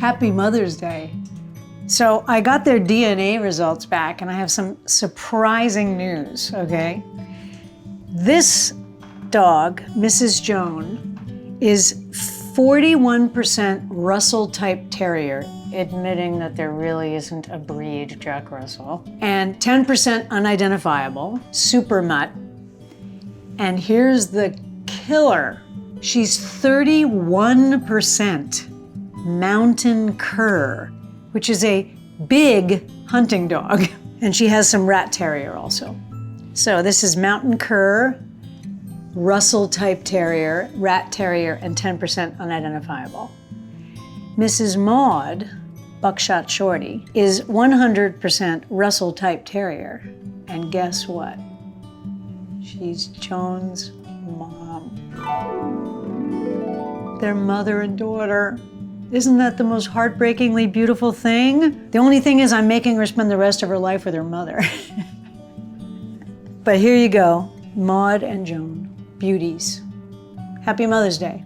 Happy Mother's Day. So I got their DNA results back and I have some surprising news, okay? This dog, Mrs. Joan, is 41% Russell type terrier, admitting that there really isn't a breed, Jack Russell, and 10% unidentifiable, super mutt. And here's the killer. She's 31% mountain cur, which is a big hunting dog. And she has some rat terrier also. So this is mountain cur, Russell type terrier, rat terrier, and 10% unidentifiable. Mrs. Maude, buckshot shorty, is 100% Russell type terrier. And guess what? She's Joan's mom. They're mother and daughter. Isn't that the most heartbreakingly beautiful thing? The only thing is I'm making her spend the rest of her life with her mother. But here you go, Maude and Joan, beauties. Happy Mother's Day.